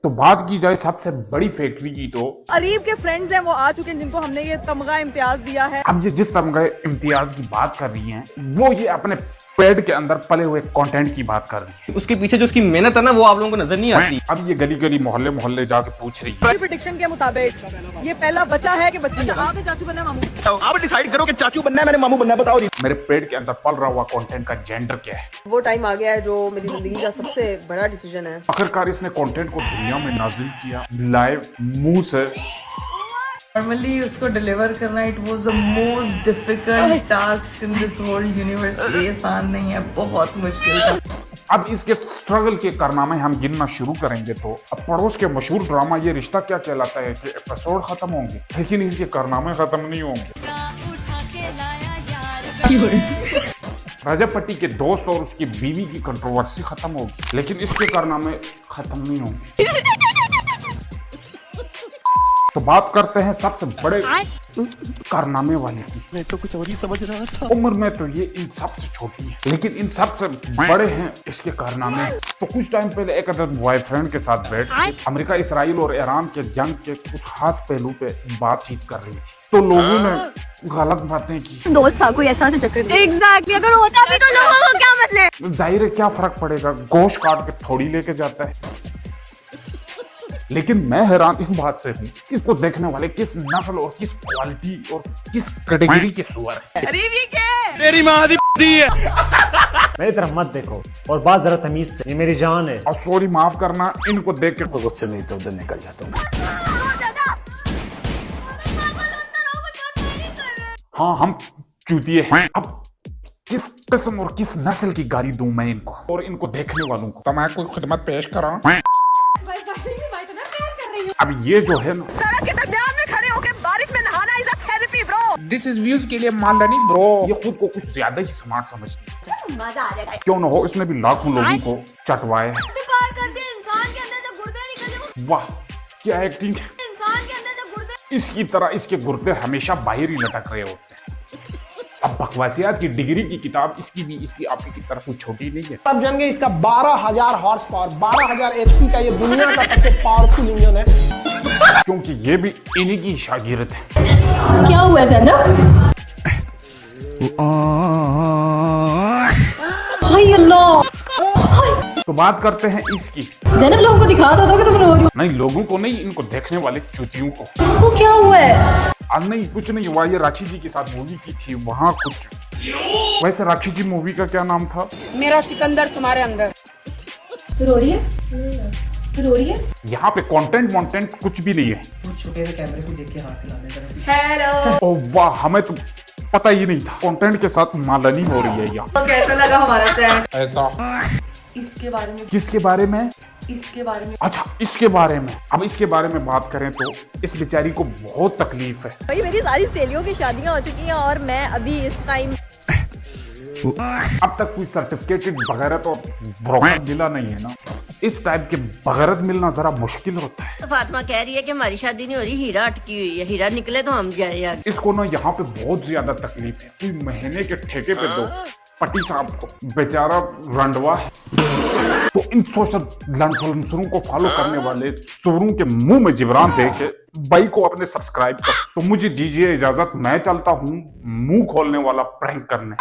तो बात की जाए सबसे बड़ी फैक्ट्री की तो अरीब के फ्रेंड्स हैं वो आ चुके हैं जिनको हमने ये तमगा इम्तियाज दिया है। अब ये जिस तमगा इम्तियाज की बात कर रही हैं वो ये अपने पेट के अंदर पले हुए कंटेंट की बात कर रही है। उसके पीछे जो उसकी मेहनत है ना वो आप लोगों को नजर नहीं आती। अब ये गली गली मोहल्ले मोहल्ले जाके पूछ रही है। प्रेडिक्शन के मुताबिक ये पहला बच्चा है कि बच्ची। आपने चाचू बनना मामू। आप डिसाइड करो कि चाचू बनना है मैंने मामू बनना है, बताओ। मेरे पेट के अंदर पल रहा हुआ कंटेंट का जेंडर क्या है? वो टाइम आ गया है जो मेरी जिंदगी का सबसे बड़ा डिसीजन है। आखिरकार इसने कंटेंट को दुनिया में नाजिल किया लाइव मुंह से। नॉर्मली उसको डिलीवर करना it was the most difficult task in this whole universe. ये आसान नहीं है, बहुत मुश्किल था। अब इसके स्ट्रगल के कारनामे हम गिनना शुरू करेंगे तो अब पड़ोस के मशहूर ड्रामा ये रिश्ता क्या कहलाता है कि एपिसोड खत्म होंगे लेकिन इसके कारनामे खत्म नहीं होंगे। रजब पट्टी के दोस्त और उसकी बीवी की कंट्रोवर्सी खत्म होगी लेकिन इसके कारनामे खत्म नहीं होंगे। तो बात करते हैं सबसे बड़े कारनामे वाले की। मैं तो कुछ और ही समझ रहा था। उम्र में तो ये इन सबसे छोटी है लेकिन इन सबसे बड़े हैं इसके कारनामे। तो कुछ टाइम पहले एक अदर बॉयफ्रेंड के साथ बैठ के अमेरिका इसराइल और ईरान के जंग के कुछ खास पहलू पे बातचीत कर रही थी तो लोगों ने गलत बातें की। दोस्त था कोई ऐसा चक्कर। एग्जैक्टली अगर होता भी तो लोगों को क्या मसले। जाहिर है क्या फर्क पड़ेगा, गोश्त काट के थोड़ी लेके जाता है। लेकिन मैं हैरान इस बात से हूँ इसको देखने वाले किस नस्ल और किस क्वालिटी और किस कैटेगरी के सुअर है। तेरी माँ दी है। मेरी तरफ मत देखो और बात जरा तमीज से, ये मेरी जान है। और सॉरी माफ करना, इनको देख के गुस्से में तो उधर निकल जाता हूँ। हाँ हम चूतिए हैं। अब किस किस्म और किस नस्ल की गाली दूं मैं इनको और इनको देखने वालों को। तो मैं कोई खिदमत पेश करा। अब ये जो है ना सड़क के दरमियान में खड़े होकर बारिश में नहाना is a therapy bro. This is views के लिए मान लेनी ब्रो। ये खुद को कुछ ज्यादा ही स्मार्ट समझती है। मजा आ जाएगा। क्यों ना हो, इसने भी लाखों लोगों को चटवाए। पार कर दे इंसान के अंदर जो गुर्दे निकले। वाह क्या एक्टिंग। इंसान के अंदर जो गुर्दे। इसकी तरह इसके गुर्दे हमेशा बाहर ही लटक रहे होते हैं। अब बकवासियात की डिग्री की किताब इसकी भी इसकी आपकी की तरफ कुछ छोटी नहीं है। तब जान गए इसका 12,000 हॉर्स पावर 12,000 HP का ये दुनिया का सबसे पावरफुल इंजन है क्योंकि ये भी इन्हीं की शागिर्द है। क्या हुआ ज़ैनब? हाय अल्लाह। तो बात करते हैं इसकी। ज़ैनब लोगों को दिखा दो कि तुम रो रही हो। नहीं लोगों को नहीं, इनको देखने वाले चूतियों को। इसको क्या हुआ है? नहीं कुछ नहीं हुआ, ये राखी जी के साथ मूवी की थी वहाँ कुछ। वैसे राखी जी मूवी का क्या नाम था? मेरा सिकंदर तुम्हारे अंदर। तू रो रही है? तू रो रही है? यहाँ पे कंटेंट वॉन्टेंट कुछ भी नहीं है। तू छुपे हुए कैमरे को देख के हाथ हिला दे। हेलो। ओह वाह, हमें तो पता ही नहीं था कंटेंट के साथ मालनी हो रही है यहाँ। तो कैसा लगा हमारा प्रैंक? ऐसा इसके बारे में, किसके बारे में? इसके बारे में। अच्छा इसके बारे में। अब इसके बारे में बात करें तो इस बेचारी को बहुत तकलीफ है। भाई मेरी सारी सहेलियों की शादियां हो चुकी हैं और मैं अभी इस टाइम अब तक कोई सर्टिफिकेटेड बगैरत और ब्रोकर मिला नहीं है ना। इस टाइप के बगैरत मिलना जरा मुश्किल होता है। तो फातिमा कह रही है कि हमारी शादी नहीं हो रही, हीरा अटकी हुई है, हीरा निकले तो हम जाए यार। इसको ना यहाँ पे बहुत ज्यादा तकलीफ है। कोई महीने के ठेके पे दो पट्टी साहब को, बेचारा रंडवा है। तो इन सोशल लंसरों को फॉलो करने वाले सुरों के मुंह में जिबरान दे के भाई को अपने सब्सक्राइब कर। तो मुझे दीजिए इजाजत, मैं चलता हूँ मुंह खोलने वाला प्रैंक करने।